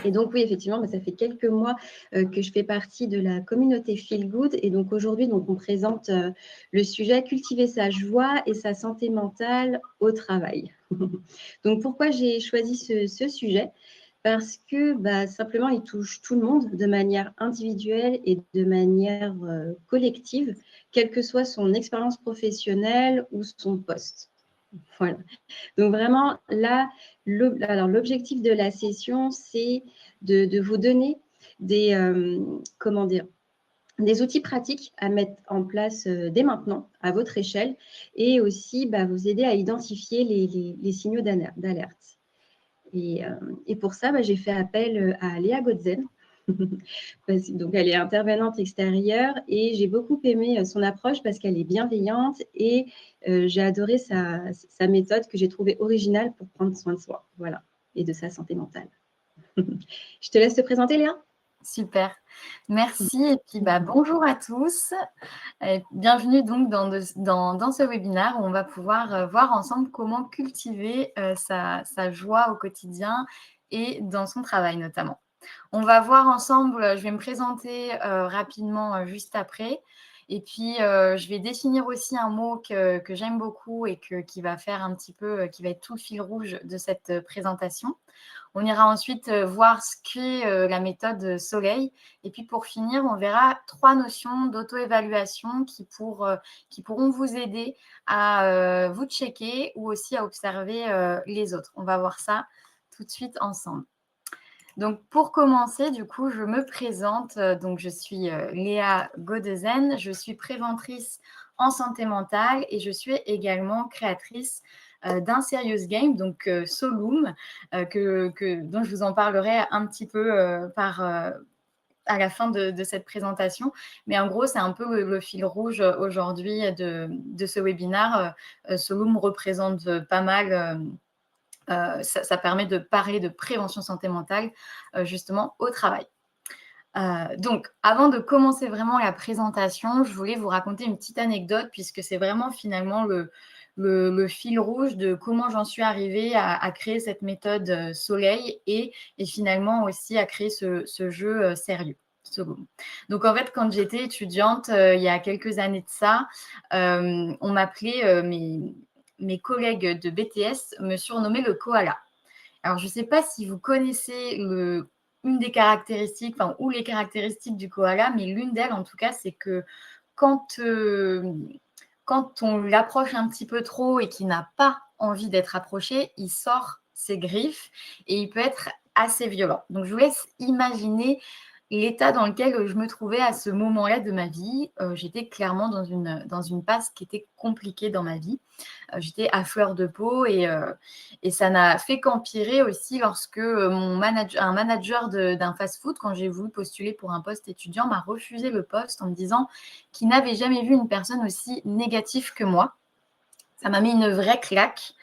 Et donc oui, effectivement, ça fait quelques mois que je fais partie de la communauté Feel Good. Et donc aujourd'hui, on présente le sujet cultiver sa joie et sa santé mentale au travail. Donc pourquoi j'ai choisi ce sujet? Parce que simplement, il touche tout le monde de manière individuelle et de manière collective, quelle que soit son expérience professionnelle ou son poste. Voilà. Donc vraiment, là, l'objectif de la session, c'est de vous donner des, des outils pratiques à mettre en place dès maintenant, à votre échelle, et aussi vous aider à identifier les signaux d'alerte. Et pour ça, j'ai fait appel à Léa Godzen. Donc, elle est intervenante extérieure et j'ai beaucoup aimé son approche parce qu'elle est bienveillante et j'ai adoré sa méthode que j'ai trouvée originale pour prendre soin de soi, voilà, et de sa santé mentale. Je te laisse te présenter, Léa. Super, merci. Et puis bonjour à tous. Bienvenue donc dans ce webinaire où on va pouvoir voir ensemble comment cultiver sa joie au quotidien et dans son travail notamment. On va voir ensemble, je vais me présenter rapidement juste après. Et puis, je vais définir aussi un mot que j'aime beaucoup et qui va faire un petit peu, qui va être tout le fil rouge de cette présentation. On ira ensuite voir ce qu'est la méthode Soleil. Et puis, pour finir, on verra 3 notions d'auto-évaluation qui pourront vous aider à vous checker ou aussi à observer les autres. On va voir ça tout de suite ensemble. Donc, pour commencer, du coup, je me présente. Donc, je suis Léa Godezen. Je suis préventrice en santé mentale et je suis également créatrice d'un serious game, donc Solum, dont je vous en parlerai un petit peu à la fin de cette présentation. Mais en gros, c'est un peu le fil rouge aujourd'hui de ce webinaire. Solum représente pas mal... ça permet de parler de prévention santé mentale justement au travail. Donc, avant de commencer vraiment la présentation, je voulais vous raconter une petite anecdote puisque c'est vraiment finalement le fil rouge de comment j'en suis arrivée à créer cette méthode Soleil et finalement aussi à créer ce jeu sérieux. Donc, en fait, quand j'étais étudiante, il y a quelques années de ça, on m'appelait mes collègues de BTS me surnommaient le koala. Alors, je ne sais pas si vous connaissez une des caractéristiques, ou les caractéristiques du koala, mais l'une d'elles, en tout cas, c'est que quand on l'approche un petit peu trop et qu'il n'a pas envie d'être approché, il sort ses griffes et il peut être assez violent. Donc, je vous laisse imaginer l'état dans lequel je me trouvais à ce moment-là de ma vie. J'étais clairement dans une passe qui était compliquée dans ma vie. J'étais à fleur de peau et ça n'a fait qu'empirer aussi lorsque un manager d'un fast-food, quand j'ai voulu postuler pour un poste étudiant, m'a refusé le poste en me disant qu'il n'avait jamais vu une personne aussi négative que moi. Ça m'a mis une vraie claque.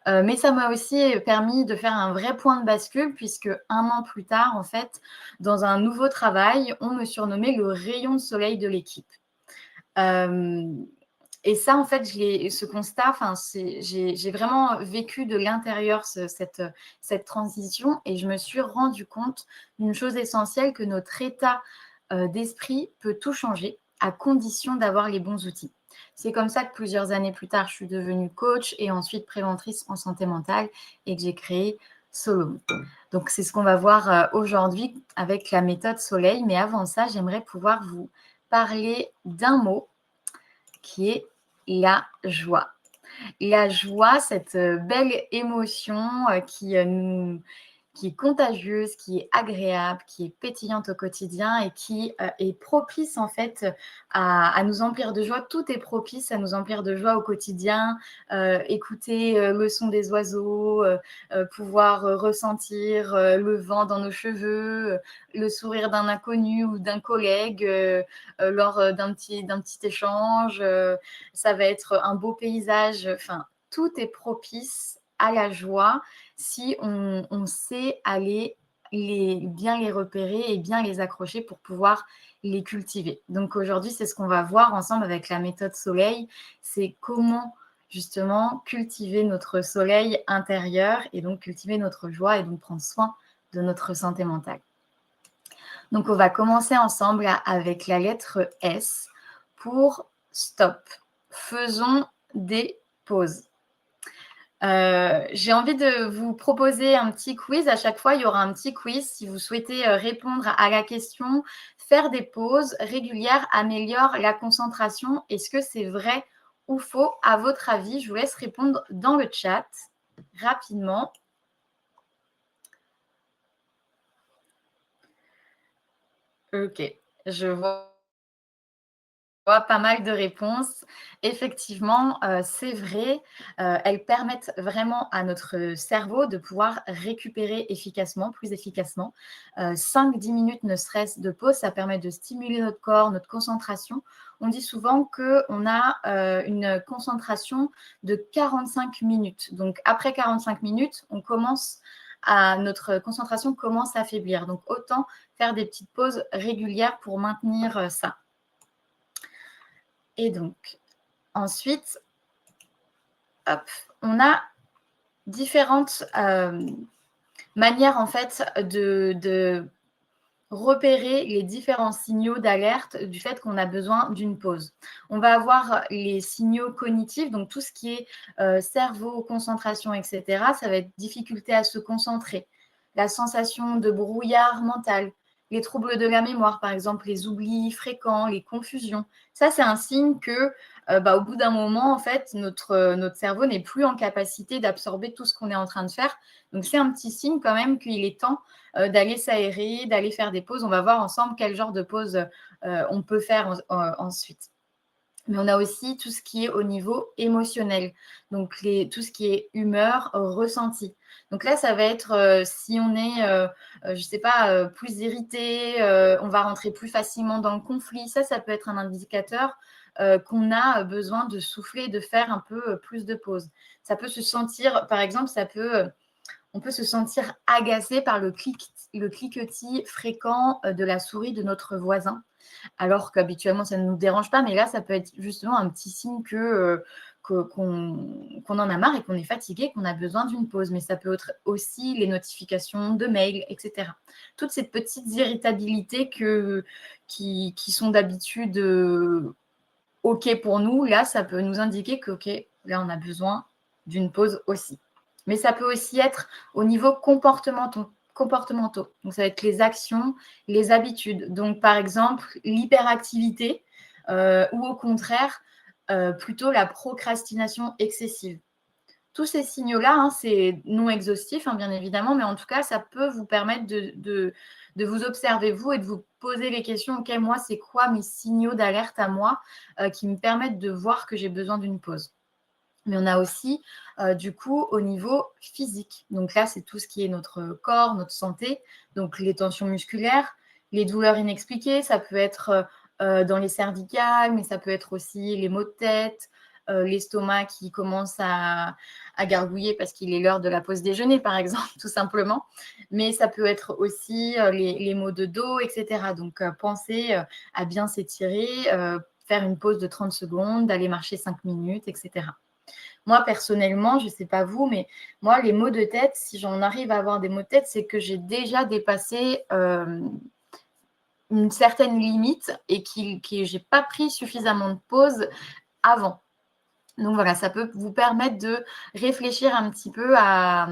Mais ça m'a aussi permis de faire un vrai point de bascule puisque 1 an plus tard, en fait, dans un nouveau travail, on me surnommait le rayon de soleil de l'équipe. Et ça, en fait, ce constat, j'ai vraiment vécu de l'intérieur cette transition et je me suis rendu compte d'une chose essentielle, que notre état d'esprit peut tout changer à condition d'avoir les bons outils. C'est comme ça que plusieurs années plus tard, je suis devenue coach et ensuite préventrice en santé mentale et que j'ai créé Solum. Donc, c'est ce qu'on va voir aujourd'hui avec la méthode Soleil. Mais avant ça, j'aimerais pouvoir vous parler d'un mot qui est la joie. La joie, cette belle émotion qui est contagieuse, qui est agréable, qui est pétillante au quotidien et qui est propice en fait à nous emplir de joie. Tout est propice à nous emplir de joie au quotidien. Écouter le son des oiseaux, pouvoir ressentir le vent dans nos cheveux, le sourire d'un inconnu ou d'un collègue lors d'un petit échange. Ça va être un beau paysage. Enfin, tout est propice à la joie si on sait aller bien les repérer et bien les accrocher pour pouvoir les cultiver. Donc aujourd'hui, c'est ce qu'on va voir ensemble avec la méthode Soleil, c'est comment justement cultiver notre soleil intérieur et donc cultiver notre joie et donc prendre soin de notre santé mentale. Donc, on va commencer ensemble avec la lettre S pour stop. Faisons des pauses. J'ai envie de vous proposer un petit quiz. À chaque fois, il y aura un petit quiz. Si vous souhaitez répondre à la question, faire des pauses régulières améliore la concentration. Est-ce que c'est vrai ou faux à votre avis? Je vous laisse répondre dans le chat rapidement. Ok, je vois pas mal de réponses. Effectivement, c'est vrai, elles permettent vraiment à notre cerveau de pouvoir récupérer efficacement, plus efficacement. 5-10 minutes ne serait-ce de pause, ça permet de stimuler notre corps, notre concentration. On dit souvent qu'on a une concentration de 45 minutes. Donc après 45 minutes, notre concentration commence à faiblir. Donc autant faire des petites pauses régulières pour maintenir ça. Et donc, ensuite, hop, on a différentes manières en fait de repérer les différents signaux d'alerte du fait qu'on a besoin d'une pause. On va avoir les signaux cognitifs, donc tout ce qui est cerveau, concentration, etc. Ça va être difficulté à se concentrer, la sensation de brouillard mental, les troubles de la mémoire, par exemple, les oublis fréquents, les confusions. Ça, c'est un signe que au bout d'un moment, en fait, notre cerveau n'est plus en capacité d'absorber tout ce qu'on est en train de faire. Donc, c'est un petit signe quand même qu'il est temps d'aller s'aérer, d'aller faire des pauses. On va voir ensemble quel genre de pause on peut faire ensuite. Mais on a aussi tout ce qui est au niveau émotionnel, donc tout ce qui est humeur, ressenti. Donc là, ça va être si on est, je ne sais pas, plus irrité, on va rentrer plus facilement dans le conflit. Ça peut être un indicateur qu'on a besoin de souffler, de faire un peu plus de pause. Ça peut se sentir, par exemple, on peut se sentir agacé par le cliquetis fréquent de la souris de notre voisin, alors qu'habituellement, ça ne nous dérange pas. Mais là, ça peut être justement un petit signe qu'on en a marre et qu'on est fatigué, qu'on a besoin d'une pause. Mais ça peut être aussi les notifications de mails, etc. Toutes ces petites irritabilités qui sont d'habitude OK pour nous, là, ça peut nous indiquer que, OK, là, on a besoin d'une pause aussi. Mais ça peut aussi être au niveau comportementaux. Donc, ça va être les actions, les habitudes. Donc, par exemple, l'hyperactivité ou au contraire, plutôt la procrastination excessive. Tous ces signaux-là, hein, c'est non exhaustif, hein, bien évidemment, mais en tout cas, ça peut vous permettre de vous observer, vous, et de vous poser les questions, OK, moi, c'est quoi mes signaux d'alerte à moi qui me permettent de voir que j'ai besoin d'une pause. Mais on a aussi, du coup, au niveau physique. Donc là, c'est tout ce qui est notre corps, notre santé, donc les tensions musculaires, les douleurs inexpliquées, ça peut être dans les cervicales, mais ça peut être aussi les maux de tête, l'estomac qui commence à gargouiller parce qu'il est l'heure de la pause déjeuner, par exemple, tout simplement. Mais ça peut être aussi les maux de dos, etc. Donc, pensez à bien s'étirer, faire une pause de 30 secondes, d'aller marcher 5 minutes, etc. Moi, personnellement, je ne sais pas vous, mais moi, les maux de tête, si j'en arrive à avoir des maux de tête, c'est que j'ai déjà dépassé une certaine limite et que je n'ai pas pris suffisamment de pause avant. Donc voilà, ça peut vous permettre de réfléchir un petit peu à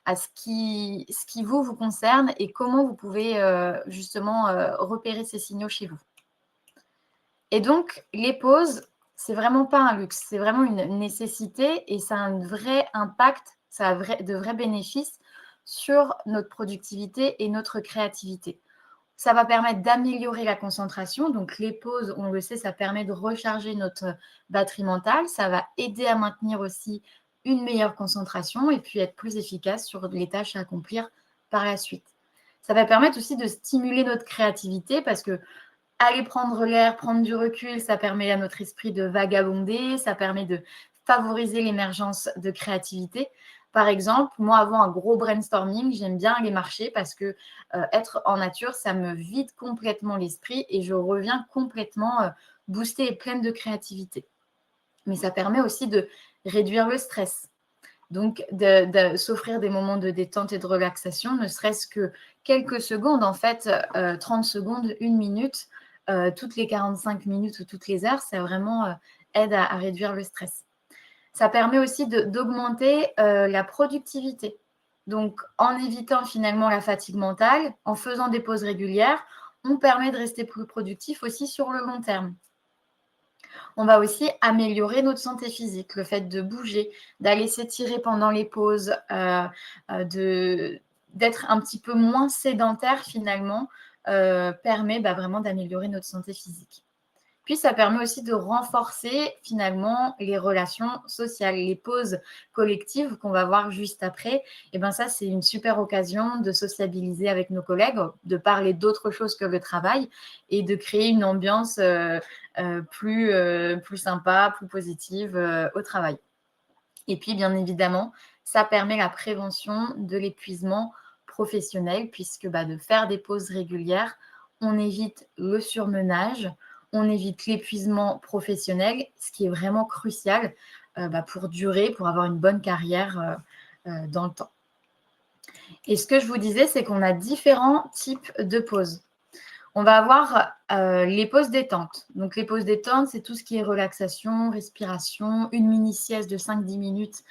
ce qui vous concerne et comment vous pouvez justement repérer ces signaux chez vous. Et donc, les pauses, c'est vraiment pas un luxe, c'est vraiment une nécessité et ça a un vrai impact, ça a de vrais bénéfices sur notre productivité et notre créativité. Ça va permettre d'améliorer la concentration. Donc, les pauses, on le sait, ça permet de recharger notre batterie mentale. Ça va aider à maintenir aussi une meilleure concentration et puis être plus efficace sur les tâches à accomplir par la suite. Ça va permettre aussi de stimuler notre créativité parce que aller prendre l'air, prendre du recul, ça permet à notre esprit de vagabonder, ça permet de favoriser l'émergence de créativité. Par exemple, moi, avant un gros brainstorming, j'aime bien aller marcher parce que être en nature, ça me vide complètement l'esprit et je reviens complètement boostée et pleine de créativité. Mais ça permet aussi de réduire le stress. Donc, s'offrir des moments de détente et de relaxation, ne serait-ce que quelques secondes, en fait, 30 secondes, 1 minute, toutes les 45 minutes ou toutes les heures, ça vraiment aide à réduire le stress. Ça permet aussi d'augmenter la productivité. Donc, en évitant finalement la fatigue mentale, en faisant des pauses régulières, on permet de rester plus productif aussi sur le long terme. On va aussi améliorer notre santé physique, le fait de bouger, d'aller s'étirer pendant les pauses, d'être un petit peu moins sédentaire finalement, permet vraiment d'améliorer notre santé physique. Puis, ça permet aussi de renforcer finalement les relations sociales. Les pauses collectives qu'on va voir juste après, ça, c'est une super occasion de sociabiliser avec nos collègues, de parler d'autre chose que le travail et de créer une ambiance plus sympa, plus positive au travail. Et puis, bien évidemment, ça permet la prévention de l'épuisement professionnel puisque de faire des pauses régulières, on évite le surmenage, on évite l'épuisement professionnel, ce qui est vraiment crucial pour durer, pour avoir une bonne carrière dans le temps. Et ce que je vous disais, c'est qu'on a différents types de pauses. On va avoir les pauses détente. Donc, les pauses détente, c'est tout ce qui est relaxation, respiration, une mini-sieste de 5-10 minutes,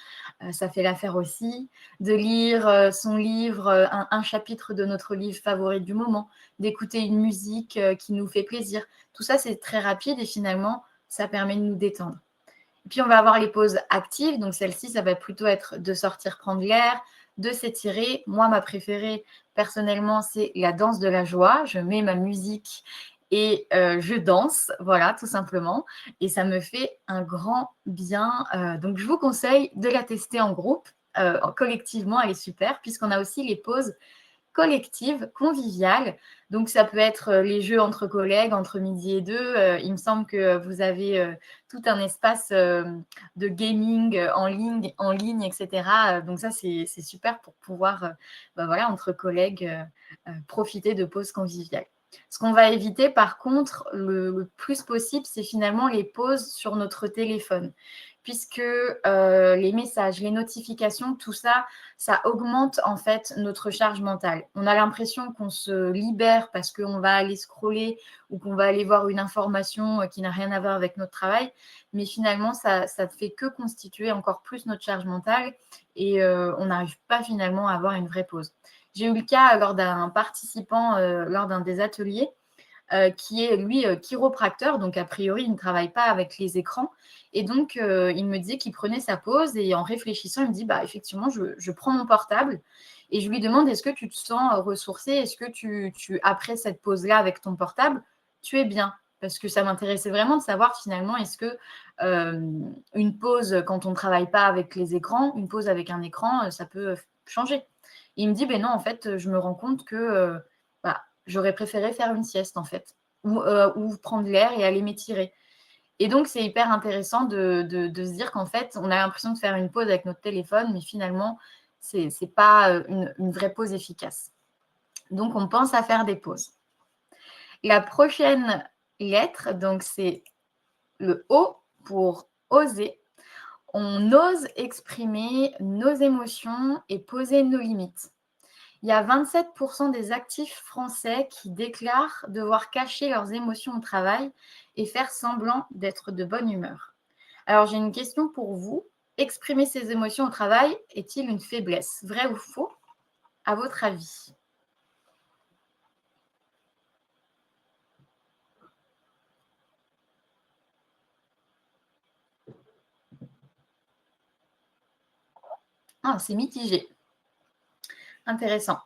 ça fait l'affaire aussi. De lire son livre, un chapitre de notre livre favori du moment, d'écouter une musique qui nous fait plaisir. Tout ça, c'est très rapide et finalement, ça permet de nous détendre. Et puis, on va avoir les pauses actives. Donc, celle-ci, ça va plutôt être de sortir prendre l'air, de s'étirer. Moi, ma préférée, personnellement, c'est la danse de la joie. Je mets ma musique et je danse, voilà, tout simplement. Et ça me fait un grand bien. Donc, je vous conseille de la tester en groupe. Collectivement, elle est super, puisqu'on a aussi les pauses collective, conviviale. Donc, ça peut être les jeux entre collègues, entre midi et deux. Il me semble que vous avez tout un espace de gaming en ligne, etc. Donc, ça, c'est super pour pouvoir, entre collègues, profiter de pauses conviviales. Ce qu'on va éviter, par contre, le plus possible, c'est finalement les pauses sur notre téléphone, puisque les messages, les notifications, tout ça, ça augmente en fait notre charge mentale. On a l'impression qu'on se libère parce qu'on va aller scroller ou qu'on va aller voir une information qui n'a rien à voir avec notre travail, mais finalement, ça ne fait que constituer encore plus notre charge mentale et on n'arrive pas finalement à avoir une vraie pause. J'ai eu le cas lors d'un participant, lors d'un des ateliers, qui est, lui, chiropracteur. Donc, a priori, il ne travaille pas avec les écrans. Et donc, il me disait qu'il prenait sa pause. Et en réfléchissant, il me dit, effectivement, je prends mon portable. Et je lui demande, est-ce que tu te sens ressourcé? Est-ce que après cette pause-là avec ton portable, tu es bien? Parce que ça m'intéressait vraiment de savoir finalement, est-ce que une pause quand on ne travaille pas avec les écrans, une pause avec un écran, ça peut changer. Et il me dit, non, en fait, je me rends compte que j'aurais préféré faire une sieste, en fait, ou prendre l'air et aller m'étirer. Et donc, c'est hyper intéressant de se dire qu'en fait, on a l'impression de faire une pause avec notre téléphone, mais finalement, ce n'est pas une vraie pause efficace. Donc, on pense à faire des pauses. La prochaine lettre, donc, c'est le O pour oser. On ose exprimer nos émotions et poser nos limites. Il y a 27% des actifs français qui déclarent devoir cacher leurs émotions au travail et faire semblant d'être de bonne humeur. Alors, j'ai une question pour vous. Exprimer ses émotions au travail est-il une faiblesse? Vrai ou faux, à votre avis? Ah, c'est mitigé. Intéressant.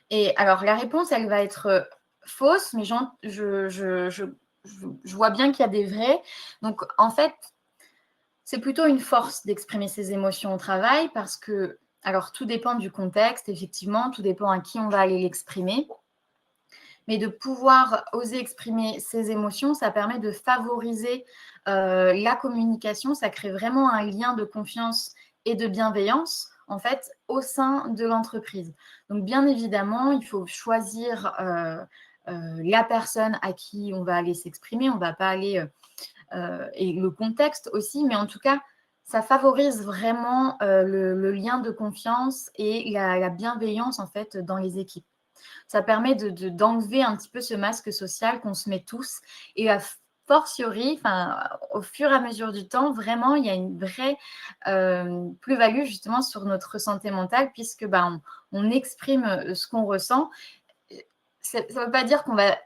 Et alors, la réponse, elle va être fausse, mais je vois bien qu'il y a des vrais. Donc, en fait, c'est plutôt une force d'exprimer ses émotions au travail parce que, alors, tout dépend du contexte, effectivement, tout dépend à qui on va aller l'exprimer. Mais de pouvoir oser exprimer ses émotions, ça permet de favoriser la communication, ça crée vraiment un lien de confiance et de bienveillance en fait au sein de l'entreprise. Donc bien évidemment, il faut choisir la personne à qui on va aller s'exprimer, on ne va pas aller et le contexte aussi, mais en tout cas, ça favorise vraiment le lien de confiance et la bienveillance en fait dans les équipes. Ça permet d'enlever un petit peu ce masque social qu'on se met tous et a fortiori, au fur et à mesure du temps, vraiment, il y a une vraie plus-value justement sur notre santé mentale puisque on exprime ce qu'on ressent. Ça ne veut pas dire qu'on va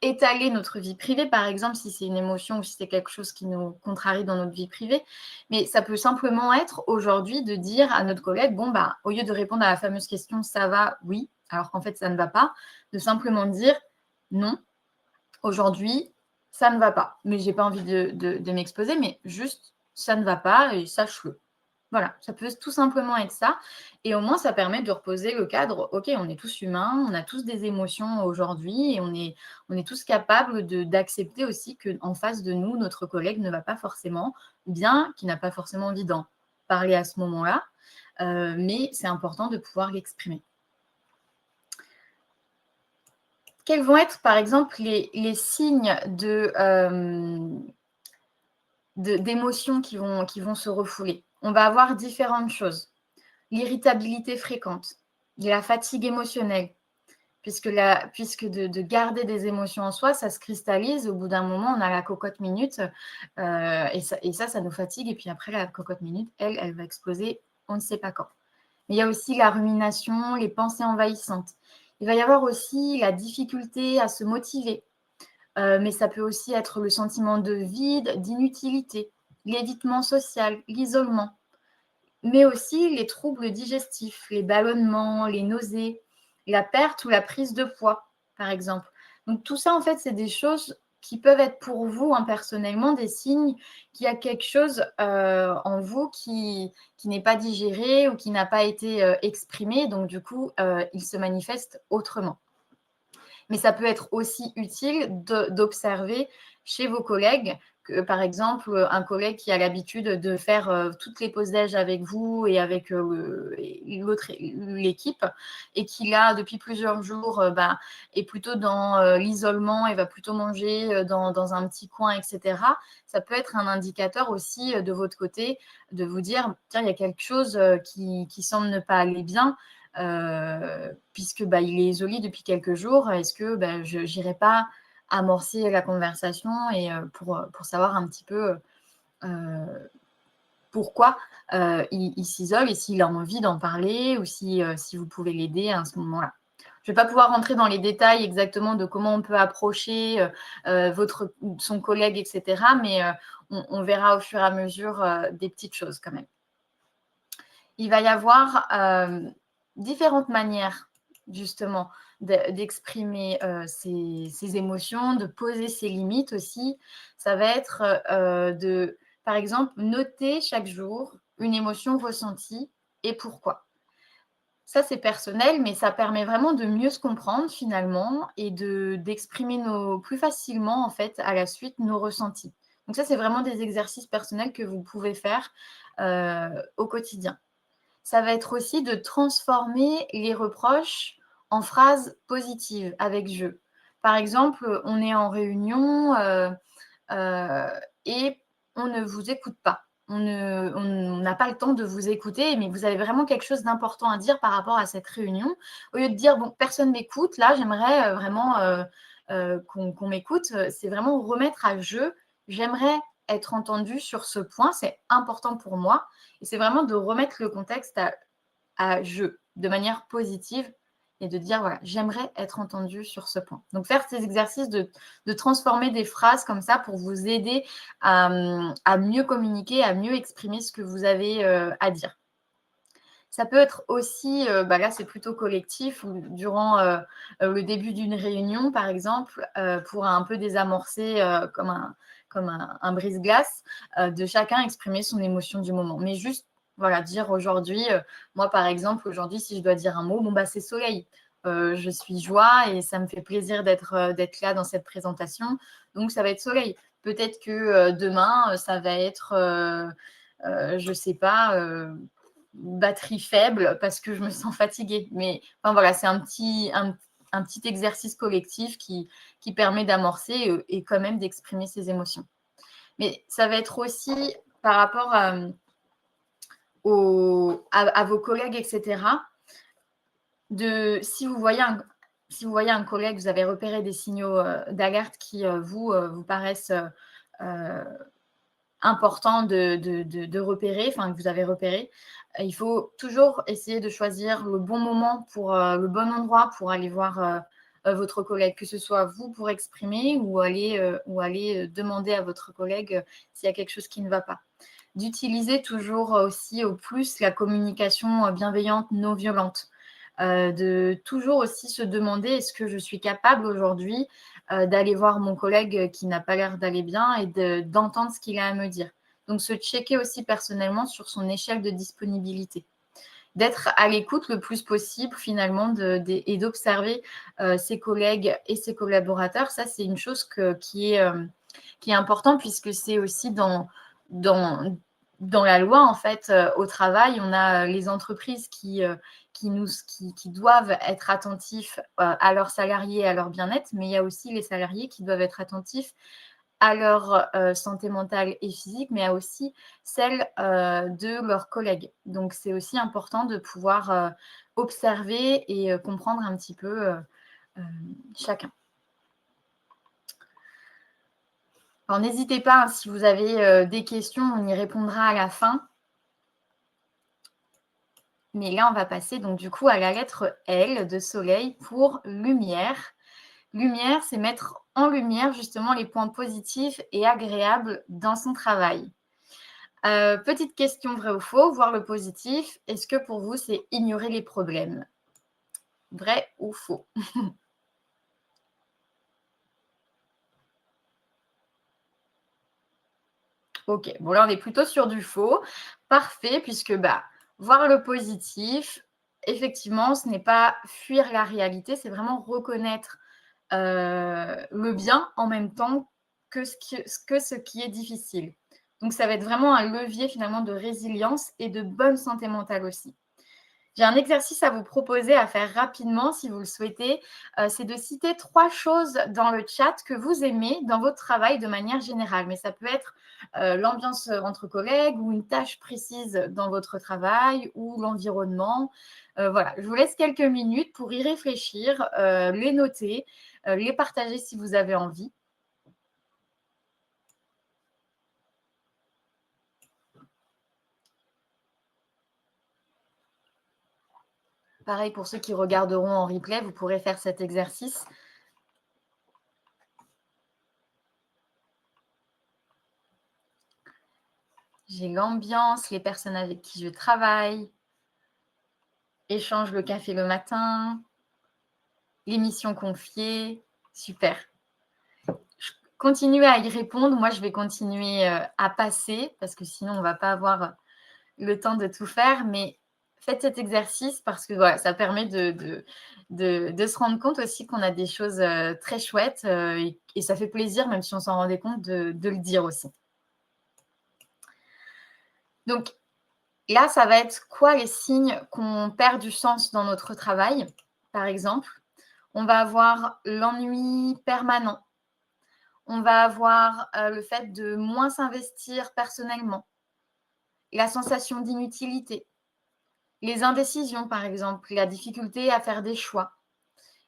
étaler notre vie privée, par exemple, si c'est une émotion ou si c'est quelque chose qui nous contrarie dans notre vie privée. Mais ça peut simplement être aujourd'hui de dire à notre collègue, bon, au lieu de répondre à la fameuse question, ça va, oui, alors qu'en fait, ça ne va pas, de simplement dire, non, aujourd'hui, ça ne va pas. Mais je n'ai pas envie de m'exposer, mais juste, ça ne va pas et sache-le. Voilà, ça peut tout simplement être ça. Et au moins, ça permet de reposer le cadre. OK, on est tous humains, on a tous des émotions aujourd'hui et on est tous capables d'accepter aussi qu'en face de nous, notre collègue ne va pas forcément bien, qui n'a pas forcément envie d'en parler à ce moment-là. Mais c'est important de pouvoir l'exprimer. Quels vont être, par exemple, les signes d'émotions qui vont se refouler? On va avoir différentes choses. L'irritabilité fréquente, la fatigue émotionnelle, puisque de garder des émotions en soi, ça se cristallise. Au bout d'un moment, on a la cocotte minute et ça nous fatigue. Et puis après, la cocotte minute, elle va exploser, on ne sait pas quand. Mais il y a aussi la rumination, les pensées envahissantes. Il va y avoir aussi la difficulté à se motiver. Mais ça peut aussi être le sentiment de vide, d'inutilité, l'évitement social, l'isolement. Mais aussi les troubles digestifs, les ballonnements, les nausées, la perte ou la prise de poids, par exemple. Donc tout ça, en fait, c'est des choses qui peuvent être pour vous, personnellement, des signes qu'il y a quelque chose en vous qui n'est pas digéré ou qui n'a pas été exprimé. Donc du coup, il se manifeste autrement. Mais ça peut être aussi utile d'observer chez vos collègues que, par exemple, un collègue qui a l'habitude de faire toutes les pauses déj avec vous et avec l'équipe et qui, là, depuis plusieurs jours, est plutôt dans l'isolement et va plutôt manger dans un petit coin, etc. Ça peut être un indicateur aussi de votre côté de vous dire, tiens, il y a quelque chose qui semble ne pas aller bien. Puisque il est isolé depuis quelques jours, est-ce que je n'irai pas amorcer la conversation et pour savoir un petit peu pourquoi il s'isole et s'il a envie d'en parler ou si vous pouvez l'aider à ce moment-là. Je ne vais pas pouvoir rentrer dans les détails exactement de comment on peut approcher son collègue, etc. Mais on verra au fur et à mesure des petites choses quand même. Il va y avoir différentes manières, justement, d'exprimer ses émotions, de poser ses limites aussi. Ça va être par exemple, noter chaque jour une émotion ressentie et pourquoi. Ça, c'est personnel, mais ça permet vraiment de mieux se comprendre finalement et d'exprimer plus facilement, en fait, à la suite, nos ressentis. Donc ça, c'est vraiment des exercices personnels que vous pouvez faire au quotidien. Ça va être aussi de transformer les reproches en phrases positives avec je. Par exemple, on est en réunion et on ne vous écoute pas. On n'a pas le temps de vous écouter, mais vous avez vraiment quelque chose d'important à dire par rapport à cette réunion. Au lieu de dire, bon, personne m'écoute, là, j'aimerais vraiment qu'on m'écoute, c'est vraiment remettre à je. J'aimerais être entendue sur ce point, c'est important pour moi. Et c'est vraiment de remettre le contexte à je, de manière positive et de dire, voilà, j'aimerais être entendue sur ce point. Donc, faire ces exercices de transformer des phrases comme ça pour vous aider à mieux communiquer, à mieux exprimer ce que vous avez à dire. Ça peut être aussi, là, c'est plutôt collectif, ou durant le début d'une réunion, par exemple, pour un peu désamorcer comme un brise-glace, de chacun exprimer son émotion du moment. Mais juste, voilà, dire aujourd'hui, moi, par exemple, aujourd'hui, si je dois dire un mot, c'est soleil. Je suis joie et ça me fait plaisir d'être là dans cette présentation. Donc, ça va être soleil. Peut-être que demain, ça va être, je ne sais pas, batterie faible parce que je me sens fatiguée. Mais voilà, c'est un petit exercice collectif qui permet d'amorcer et quand même d'exprimer ses émotions. Mais ça va être aussi par rapport à vos collègues, etc. Si vous voyez un collègue, vous avez repéré des signaux d'alerte qui vous paraissent importants de repérer, enfin que vous avez repéré, il faut toujours essayer de choisir le bon moment le bon endroit pour aller voir votre collègue, que ce soit vous pour exprimer ou aller demander à votre collègue s'il y a quelque chose qui ne va pas. D'utiliser toujours aussi au plus la communication bienveillante, non violente. De toujours aussi se demander est-ce que je suis capable aujourd'hui d'aller voir mon collègue qui n'a pas l'air d'aller bien et d'entendre ce qu'il a à me dire. Donc, se checker aussi personnellement sur son échelle de disponibilité. D'être à l'écoute le plus possible finalement et d'observer ses collègues et ses collaborateurs. Ça, c'est une chose qui est importante puisque c'est aussi dans la loi, en fait, au travail, on a les entreprises qui doivent être attentifs à leurs salariés et à leur bien-être, mais il y a aussi les salariés qui doivent être attentifs à leur santé mentale et physique, mais aussi celle de leurs collègues. Donc, c'est aussi important de pouvoir observer et comprendre un petit peu chacun. Alors, n'hésitez pas, hein, si vous avez des questions, on y répondra à la fin. Mais là, on va passer donc du coup à la lettre L de soleil pour lumière. Lumière, c'est mettre en lumière justement les points positifs et agréables dans son travail. Petite question vrai ou faux, voir le positif. Est-ce que pour vous, c'est ignorer les problèmes? Vrai ou faux? Ok, bon là, on est plutôt sur du faux. Parfait, puisque voir le positif, effectivement, ce n'est pas fuir la réalité, c'est vraiment reconnaître le bien en même temps que ce qui est difficile. Donc, ça va être vraiment un levier finalement de résilience et de bonne santé mentale aussi. J'ai un exercice à vous proposer à faire rapidement si vous le souhaitez. C'est de citer 3 choses dans le chat que vous aimez dans votre travail de manière générale. Mais ça peut être l'ambiance entre collègues ou une tâche précise dans votre travail ou l'environnement. Voilà, je vous laisse quelques minutes pour y réfléchir, les noter, les partager si vous avez envie. Pareil pour ceux qui regarderont en replay, vous pourrez faire cet exercice. J'ai l'ambiance, les personnes avec qui je travaille, échange le café le matin, l'émission confiée, super. Je continue à y répondre. Moi, je vais continuer à passer parce que sinon, on ne va pas avoir le temps de tout faire. Mais faites cet exercice parce que voilà, ça permet de se rendre compte aussi qu'on a des choses très chouettes et ça fait plaisir, même si on s'en rendait compte, de le dire aussi. Donc, là, ça va être quoi les signes qu'on perd du sens dans notre travail, par exemple? On va avoir l'ennui permanent. On va avoir le fait de moins s'investir personnellement, la sensation d'inutilité, les indécisions, par exemple, la difficulté à faire des choix.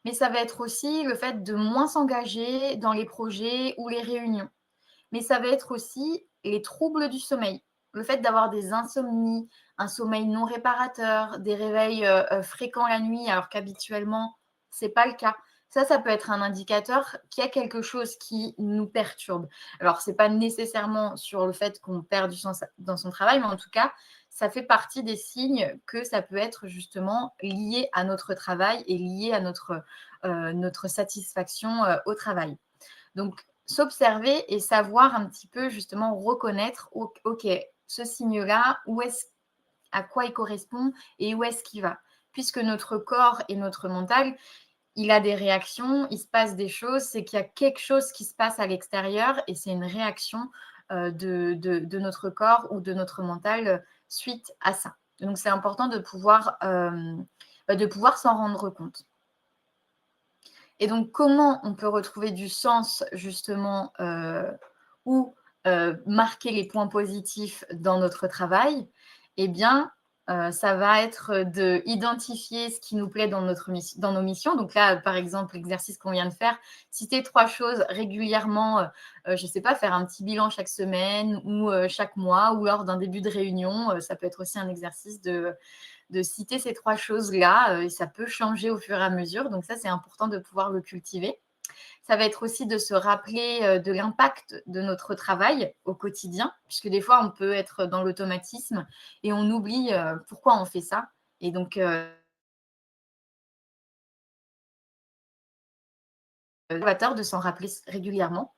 Mais ça va être aussi le fait de moins s'engager dans les projets ou les réunions. Mais ça va être aussi les troubles du sommeil, le fait d'avoir des insomnies, un sommeil non réparateur, des réveils fréquents la nuit alors qu'habituellement, ce n'est pas le cas. Ça peut être un indicateur qu'il y a quelque chose qui nous perturbe. Alors, ce n'est pas nécessairement sur le fait qu'on perd du sens dans son travail, mais en tout cas, ça fait partie des signes que ça peut être justement lié à notre travail et lié à notre satisfaction au travail. Donc, s'observer et savoir un petit peu justement reconnaître, ok, ce signe-là, à quoi il correspond et où est-ce qu'il va. Puisque notre corps et notre mental, il a des réactions, il se passe des choses, c'est qu'il y a quelque chose qui se passe à l'extérieur et c'est une réaction de notre corps ou de notre mental suite à ça. Donc, c'est important de pouvoir s'en rendre compte. Et donc, comment on peut retrouver du sens, justement, ou marquer les points positifs dans notre travail? eh bien, ça va être d'identifier ce qui nous plaît dans nos missions. Donc là, par exemple, l'exercice qu'on vient de faire, citer 3 choses régulièrement, je ne sais pas, faire un petit bilan chaque semaine ou chaque mois ou lors d'un début de réunion. Ça peut être aussi un exercice de citer ces 3 choses-là, et ça peut changer au fur et à mesure. Donc ça, c'est important de pouvoir le cultiver. Ça va être aussi de se rappeler de l'impact de notre travail au quotidien, puisque des fois, on peut être dans l'automatisme et on oublie pourquoi on fait ça. Et donc, innovateur de s'en rappeler régulièrement.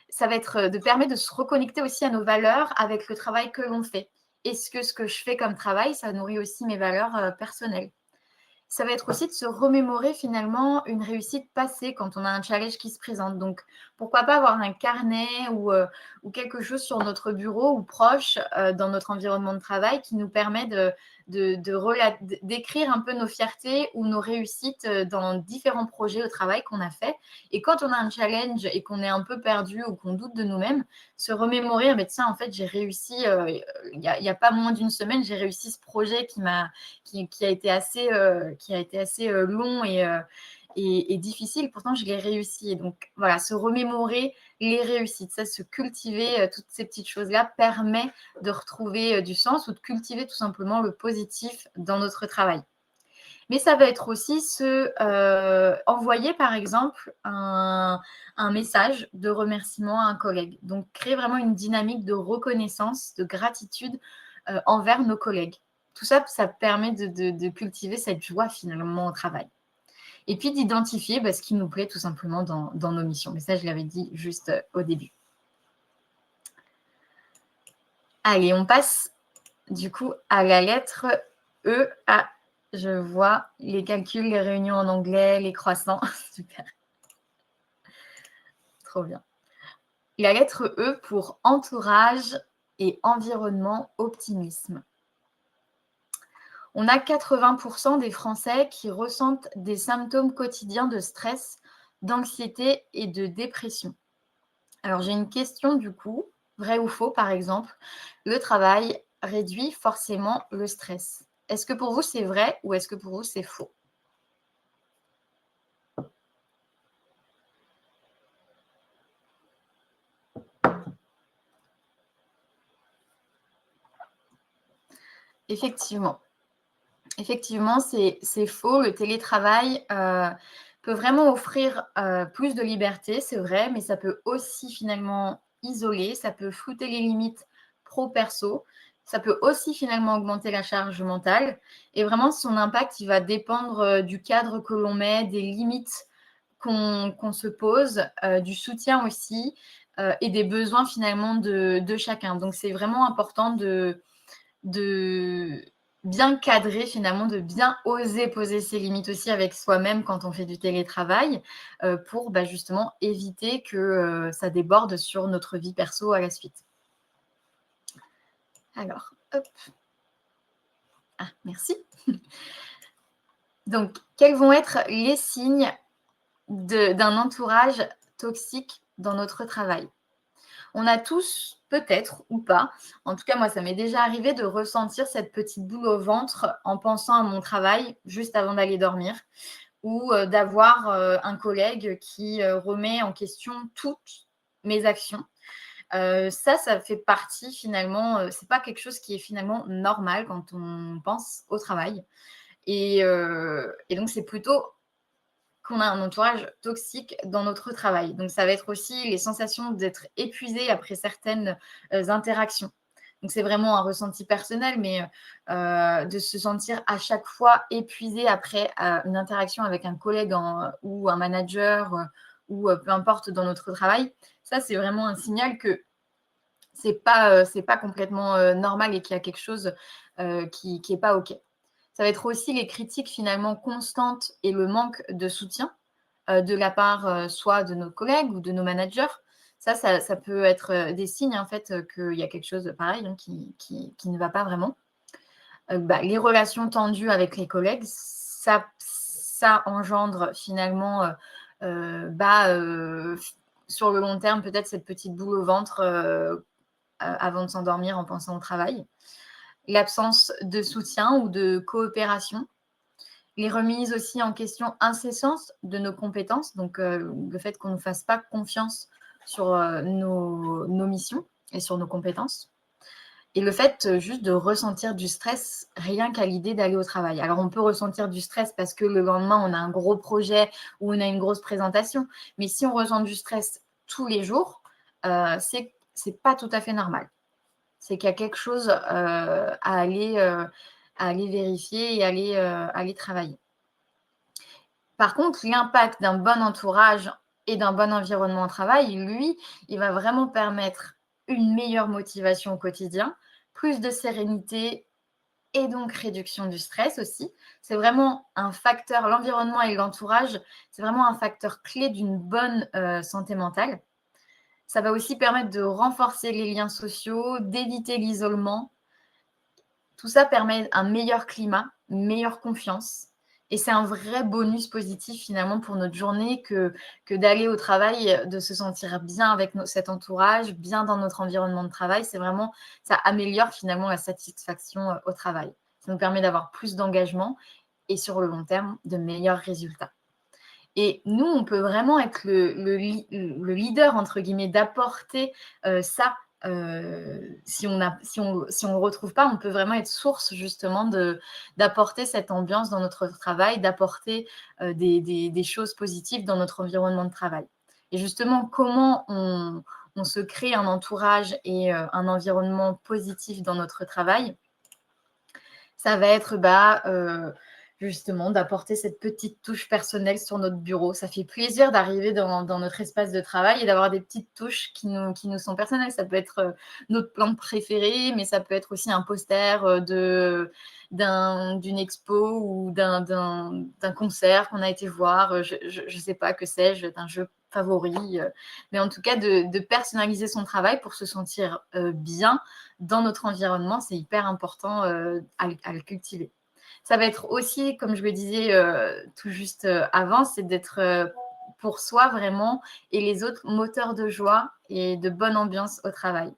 Ça va être de permettre de se reconnecter aussi à nos valeurs avec le travail que l'on fait. Est-ce que ce que je fais comme travail, ça nourrit aussi mes valeurs personnelles? Ça va être aussi de se remémorer finalement une réussite passée quand on a un challenge qui se présente. Donc, pourquoi pas avoir un carnet ou quelque chose sur notre bureau ou proche dans notre environnement de travail qui nous permet d'écrire un peu nos fiertés ou nos réussites dans différents projets au travail qu'on a fait. Et quand on a un challenge et qu'on est un peu perdu ou qu'on doute de nous-mêmes, se remémorer, mais tiens, en fait, j'ai réussi, il y a pas moins d'une semaine, j'ai réussi ce projet qui a été assez long et difficile. Pourtant, je l'ai réussi. Et donc, voilà, se remémorer les réussites, ça, se cultiver toutes ces petites choses-là permet de retrouver du sens ou de cultiver tout simplement le positif dans notre travail. Mais ça va être aussi envoyer, par exemple, un message de remerciement à un collègue. Donc, créer vraiment une dynamique de reconnaissance, de gratitude envers nos collègues. Tout ça, ça permet de cultiver cette joie finalement au travail. Et puis d'identifier ce qui nous plaît tout simplement dans nos missions. Mais ça, je l'avais dit juste au début. Allez, on passe du coup à la lettre E. Ah, je vois les calculs, les réunions en anglais, les croissants. Super. Trop bien. La lettre E pour entourage et environnement optimisme. On a 80% des Français qui ressentent des symptômes quotidiens de stress, d'anxiété et de dépression. Alors, j'ai une question du coup, vrai ou faux par exemple, le travail réduit forcément le stress. Est-ce que pour vous c'est vrai ou est-ce que pour vous c'est faux? Effectivement. Effectivement, c'est faux. Le télétravail peut vraiment offrir plus de liberté, c'est vrai, mais ça peut aussi finalement isoler, ça peut flouter les limites pro-perso, ça peut aussi finalement augmenter la charge mentale. Et vraiment, son impact, il va dépendre du cadre que l'on met, des limites qu'on se pose, du soutien aussi, et des besoins finalement de chacun. Donc, c'est vraiment important de bien cadrer finalement, de bien oser poser ses limites aussi avec soi-même quand on fait du télétravail, pour justement éviter que ça déborde sur notre vie perso à la suite. Alors, hop. Ah, merci. Donc, quels vont être les signes d'un entourage toxique dans notre travail? On a tous, peut-être ou pas, en tout cas moi ça m'est déjà arrivé de ressentir cette petite boule au ventre en pensant à mon travail juste avant d'aller dormir ou d'avoir un collègue qui remet en question toutes mes actions. Ça fait partie finalement, c'est pas quelque chose qui est finalement normal quand on pense au travail. Et donc c'est plutôt qu'on a un entourage toxique dans notre travail. Donc, ça va être aussi les sensations d'être épuisé après certaines interactions. Donc, c'est vraiment un ressenti personnel, mais de se sentir à chaque fois épuisé après une interaction avec un collègue ou un manager ou peu importe dans notre travail, ça, c'est vraiment un signal que c'est pas complètement normal et qu'il y a quelque chose qui n'est pas OK. Ça va être aussi les critiques finalement constantes et le manque de soutien de la part soit de nos collègues ou de nos managers. Ça peut être des signes en fait qu'il y a quelque chose de pareil qui ne va pas vraiment. Les relations tendues avec les collègues, ça engendre finalement sur le long terme peut-être cette petite boule au ventre avant de s'endormir en pensant au travail. l'absence de soutien ou de coopération, les remises aussi en question incessantes de nos compétences, donc le fait qu'on ne fasse pas confiance sur nos missions et sur nos compétences. Et le fait juste de ressentir du stress rien qu'à l'idée d'aller au travail. Alors, on peut ressentir du stress parce que le lendemain, on a un gros projet ou on a une grosse présentation. Mais si on ressent du stress tous les jours, c'est pas tout à fait normal. C'est qu'il y a quelque chose à aller vérifier et aller travailler. Par contre, l'impact d'un bon entourage et d'un bon environnement au travail, lui, il va vraiment permettre une meilleure motivation au quotidien, plus de sérénité et donc réduction du stress aussi. C'est vraiment un facteur, l'environnement et l'entourage, c'est vraiment un facteur clé d'une bonne santé mentale. Ça va aussi permettre de renforcer les liens sociaux, d'éviter l'isolement. Tout ça permet un meilleur climat, une meilleure confiance. Et c'est un vrai bonus positif finalement pour notre journée que d'aller au travail, de se sentir bien avec cet entourage, bien dans notre environnement de travail. C'est vraiment, ça améliore finalement la satisfaction au travail. Ça nous permet d'avoir plus d'engagement et sur le long terme, de meilleurs résultats. Et nous, on peut vraiment être le leader, entre guillemets, d'apporter ça. Si on ne retrouve pas, on peut vraiment être source justement d'apporter cette ambiance dans notre travail, d'apporter des choses positives dans notre environnement de travail. Et justement, comment on se crée un entourage et un environnement positif dans notre travail? Ça va être justement d'apporter cette petite touche personnelle sur notre bureau. Ça fait plaisir d'arriver dans notre espace de travail et d'avoir des petites touches qui nous sont personnelles. Ça peut être notre plante préférée, mais ça peut être aussi un poster d'une expo ou d'un concert qu'on a été voir. Je ne sais pas, que sais-je, d'un jeu favori. Mais en tout cas, de personnaliser son travail pour se sentir bien dans notre environnement, c'est hyper important à le cultiver. Ça va être aussi, comme je le disais tout juste avant, c'est d'être pour soi vraiment et les autres moteurs de joie et de bonne ambiance au travail.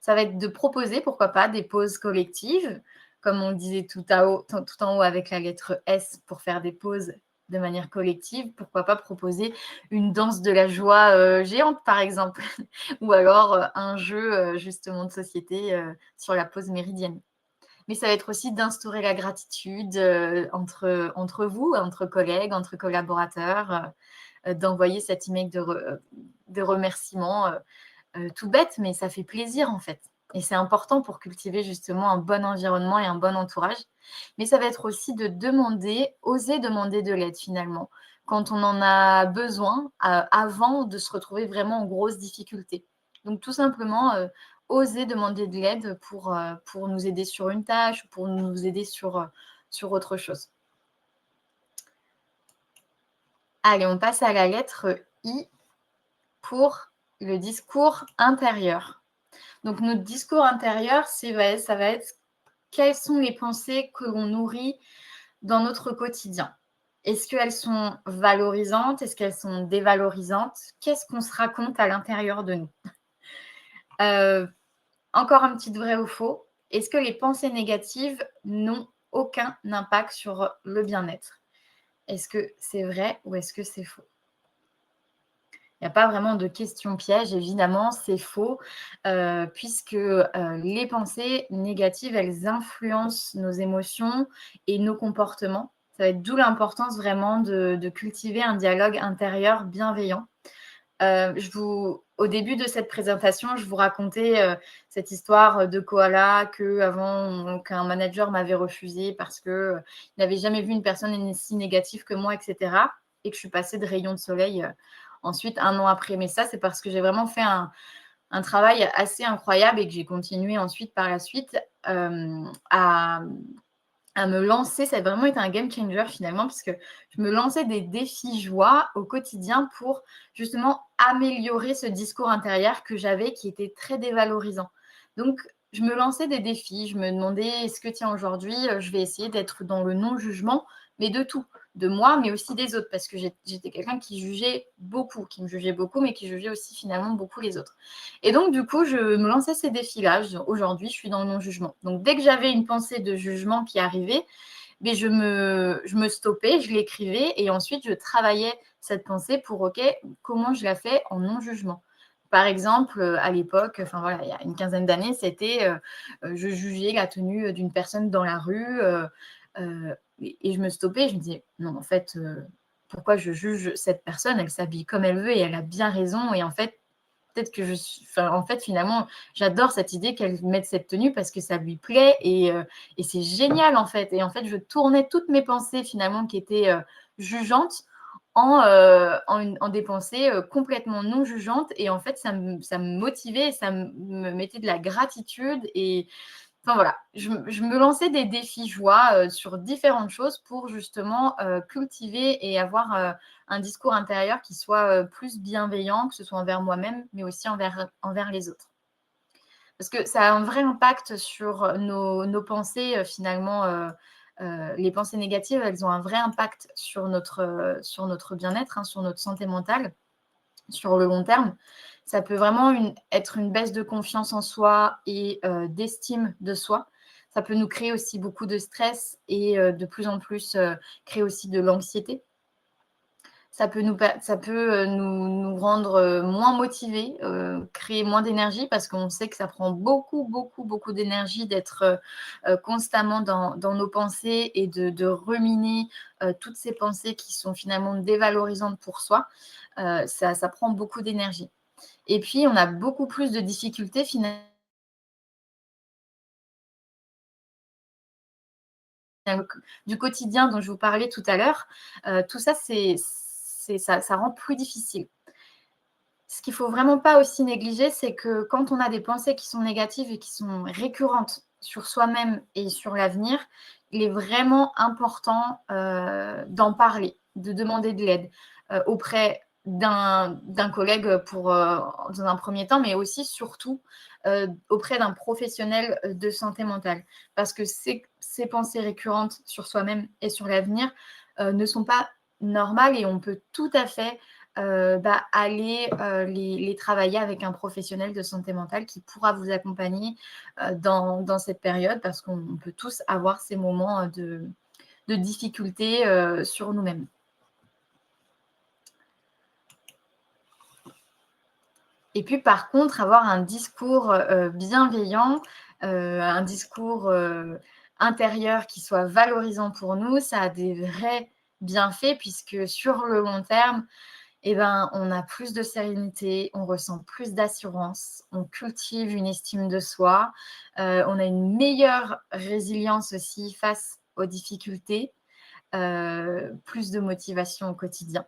Ça va être de proposer, pourquoi pas, des pauses collectives, comme on le disait tout en haut avec la lettre S pour faire des pauses de manière collective. Pourquoi pas proposer une danse de la joie géante, par exemple, ou alors un jeu justement de société sur la pause méridienne. Mais ça va être aussi d'instaurer la gratitude entre vous, entre collègues, entre collaborateurs, d'envoyer cet email de remerciement tout bête, mais ça fait plaisir en fait. Et c'est important pour cultiver justement un bon environnement et un bon entourage. Mais ça va être aussi de oser demander de l'aide finalement, quand on en a besoin, avant de se retrouver vraiment en grosse difficulté. Donc tout simplement, oser demander de l'aide pour nous aider sur une tâche ou pour nous aider sur autre chose. Allez, on passe à la lettre I pour le discours intérieur. Donc, notre discours intérieur, ça va être quelles sont les pensées que l'on nourrit dans notre quotidien. Est-ce qu'elles sont valorisantes? Est-ce qu'elles sont dévalorisantes? Qu'est-ce qu'on se raconte à l'intérieur de nous? Encore un petit vrai ou faux. Est-ce que les pensées négatives n'ont aucun impact sur le bien-être? Est-ce que c'est vrai ou est-ce que c'est faux? Il n'y a pas vraiment de question piège, évidemment, c'est faux, puisque les pensées négatives, elles influencent nos émotions et nos comportements. Ça va être d'où l'importance vraiment de cultiver un dialogue intérieur bienveillant. Au début de cette présentation, je vous racontais cette histoire de koala qu'un manager m'avait refusé parce qu'il n'avait jamais vu une personne si négative que moi, etc. Et que je suis passée de rayon de soleil ensuite, 1 an après. Mais ça, c'est parce que j'ai vraiment fait un travail assez incroyable et que j'ai continué ensuite, par la suite, à me lancer. Ça a vraiment été un game changer finalement, parce que je me lançais des défis joie au quotidien pour justement améliorer ce discours intérieur que j'avais qui était très dévalorisant. Donc, je me lançais des défis. Je me demandais, est-ce que tiens, aujourd'hui, je vais essayer d'être dans le non-jugement, mais de tout. de moi, mais aussi des autres, parce que j'étais quelqu'un qui jugeait beaucoup, qui me jugeait beaucoup, mais qui jugeait aussi finalement beaucoup les autres. Et donc, du coup, je me lançais ces défis-là. Aujourd'hui, je suis dans le non-jugement. Donc, dès que j'avais une pensée de jugement qui arrivait, mais je me stoppais, je l'écrivais et ensuite je travaillais cette pensée pour, OK, comment je la fais en non-jugement. Par exemple, à l'époque, enfin voilà, il y a une quinzaine d'années, c'était je jugeais la tenue d'une personne dans la rue et je me stoppais, je me disais, non, en fait, pourquoi je juge cette personne? Elle s'habille comme elle veut et elle a bien raison. Et en fait, peut-être que en fait, finalement, j'adore cette idée qu'elle mette cette tenue parce que ça lui plaît et c'est génial, en fait. Et en fait, je tournais toutes mes pensées, finalement, qui étaient jugeantes en des pensées complètement non jugeantes. Et en fait, ça me motivait, ça me mettait de la gratitude. Et enfin voilà, je me lançais des défis joie sur différentes choses pour justement cultiver et avoir un discours intérieur qui soit plus bienveillant, que ce soit envers moi-même, mais aussi envers les autres. Parce que ça a un vrai impact sur nos pensées, finalement. Les pensées négatives, elles ont un vrai impact sur notre bien-être, hein, sur notre santé mentale, sur le long terme. Ça peut vraiment être une baisse de confiance en soi et d'estime de soi. Ça peut nous créer aussi beaucoup de stress et de plus en plus créer aussi de l'anxiété. Ça peut nous rendre moins motivés, créer moins d'énergie parce qu'on sait que ça prend beaucoup, beaucoup, beaucoup d'énergie d'être constamment dans nos pensées et de ruminer toutes ces pensées qui sont finalement dévalorisantes pour soi. Ça prend beaucoup d'énergie. Et puis, on a beaucoup plus de difficultés finalement du quotidien dont je vous parlais tout à l'heure. Tout ça, ça rend plus difficile. Ce qu'il faut vraiment pas aussi négliger, c'est que quand on a des pensées qui sont négatives et qui sont récurrentes sur soi-même et sur l'avenir, il est vraiment important d'en parler, de demander de l'aide auprès d'un collègue dans un premier temps, mais aussi surtout auprès d'un professionnel de santé mentale. Parce que ces pensées récurrentes sur soi-même et sur l'avenir ne sont pas normales et on peut tout à fait aller les travailler avec un professionnel de santé mentale qui pourra vous accompagner dans cette période parce qu'on peut tous avoir ces moments de difficulté sur nous-mêmes. Et puis par contre, avoir un discours bienveillant, un discours intérieur qui soit valorisant pour nous, ça a des vrais bienfaits puisque sur le long terme, eh ben, on a plus de sérénité, on ressent plus d'assurance, on cultive une estime de soi, on a une meilleure résilience aussi face aux difficultés, plus de motivation au quotidien.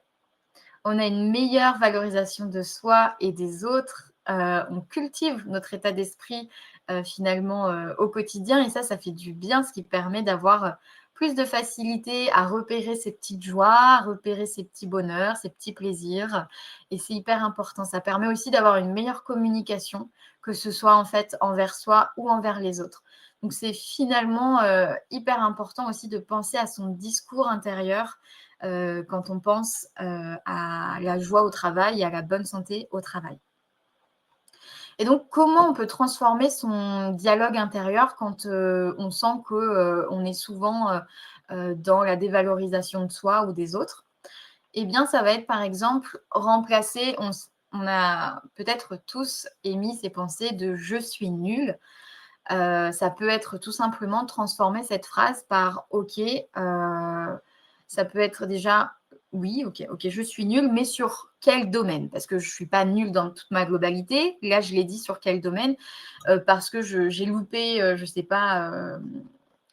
On a une meilleure valorisation de soi et des autres, on cultive notre état d'esprit finalement au quotidien et ça fait du bien, ce qui permet d'avoir plus de facilité à repérer ses petites joies, à repérer ses petits bonheurs, ses petits plaisirs et c'est hyper important. Ça permet aussi d'avoir une meilleure communication, que ce soit en fait envers soi ou envers les autres. Donc c'est finalement hyper important aussi de penser à son discours intérieur quand on pense à la joie au travail et à la bonne santé au travail. Et donc, comment on peut transformer son dialogue intérieur quand on sent qu'on est souvent dans la dévalorisation de soi ou des autres? Eh bien, ça va être par exemple remplacer, on a peut-être tous émis ces pensées de «je suis nul». Ça peut être tout simplement transformer cette phrase par «OK», ça peut être déjà oui, OK, je suis nulle, mais sur quel domaine? Parce que je ne suis pas nulle dans toute ma globalité. Là, je l'ai dit sur quel domaine, parce que j'ai loupé, je ne sais pas,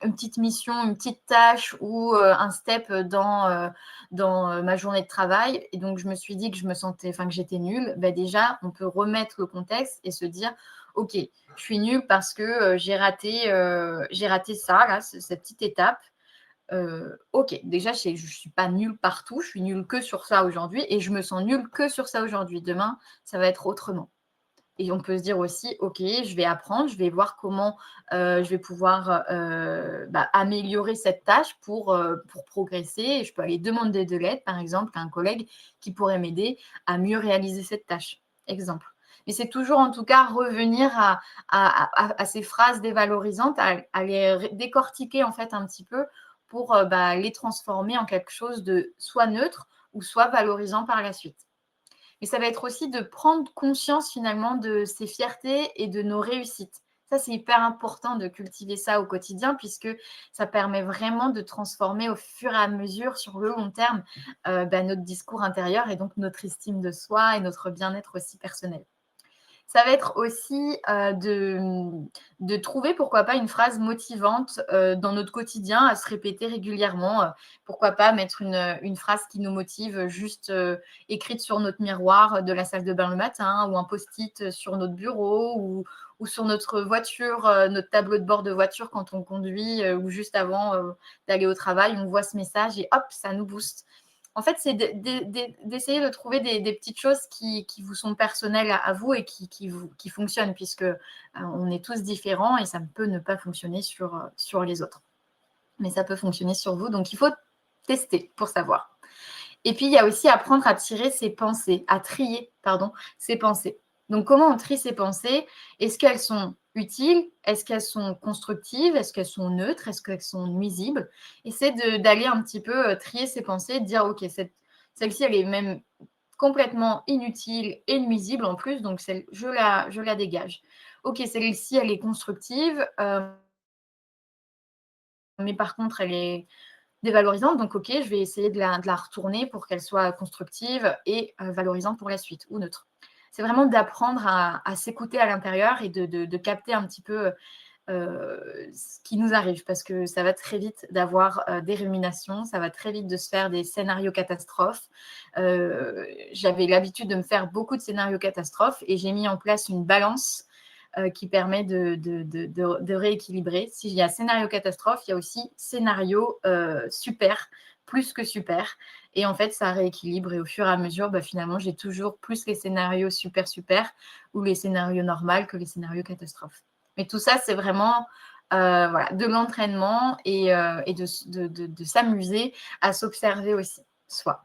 une petite mission, une petite tâche ou un step dans ma journée de travail et donc je me suis dit que que j'étais nulle. Bah, déjà, on peut remettre le contexte et se dire: «OK, je suis nulle parce que j'ai raté ça là, cette petite étape. OK, déjà je ne suis pas nulle partout, je suis nulle que sur ça aujourd'hui et je me sens nulle que sur ça aujourd'hui. Demain, ça va être autrement». Et on peut se dire aussi, OK, je vais apprendre, je vais voir comment je vais pouvoir améliorer cette tâche pour progresser. Et je peux aller demander de l'aide, par exemple, à un collègue qui pourrait m'aider à mieux réaliser cette tâche. Exemple. Mais c'est toujours, en tout cas, revenir à ces phrases dévalorisantes, à les décortiquer, en fait, un petit peu pour les transformer en quelque chose de soit neutre ou soit valorisant par la suite. Mais ça va être aussi de prendre conscience finalement de ses fiertés et de nos réussites. Ça, c'est hyper important de cultiver ça au quotidien puisque ça permet vraiment de transformer au fur et à mesure, sur le long terme, notre discours intérieur et donc notre estime de soi et notre bien-être aussi personnel. Ça va être aussi de trouver, pourquoi pas, une phrase motivante dans notre quotidien à se répéter régulièrement. Pourquoi pas mettre une phrase qui nous motive juste écrite sur notre miroir de la salle de bain le matin ou un post-it sur notre bureau ou sur notre voiture, notre tableau de bord de voiture quand on conduit ou juste avant d'aller au travail, on voit ce message et hop, ça nous booste. En fait, c'est d'essayer de trouver des petites choses qui vous sont personnelles à vous et qui fonctionnent, puisque on est tous différents et ça peut ne pas fonctionner sur les autres. Mais ça peut fonctionner sur vous, donc il faut tester pour savoir. Et puis, il y a aussi apprendre à trier ses pensées. Donc, comment on trie ses pensées? Est-ce qu'elles sont utiles? Est-ce qu'elles sont constructives? Est-ce qu'elles sont neutres? Est-ce qu'elles sont nuisibles? Essayer d'aller un petit peu trier ses pensées, de dire, OK, celle-ci, elle est même complètement inutile et nuisible en plus, donc je la dégage. OK, celle-ci, elle est constructive, mais par contre, elle est dévalorisante, donc OK, je vais essayer de la retourner pour qu'elle soit constructive et valorisante pour la suite, ou neutre. C'est vraiment d'apprendre à s'écouter à l'intérieur et de capter un petit peu ce qui nous arrive, parce que ça va très vite d'avoir des ruminations, ça va très vite de se faire des scénarios catastrophes. J'avais l'habitude de me faire beaucoup de scénarios catastrophes et j'ai mis en place une balance qui permet de rééquilibrer. S'il y a scénario catastrophe, il y a aussi scénario super, plus que super. Et en fait, ça rééquilibre. Et au fur et à mesure, finalement, j'ai toujours plus les scénarios super, super ou les scénarios normaux que les scénarios catastrophes. Mais tout ça, c'est vraiment de l'entraînement et de s'amuser à s'observer aussi, soi.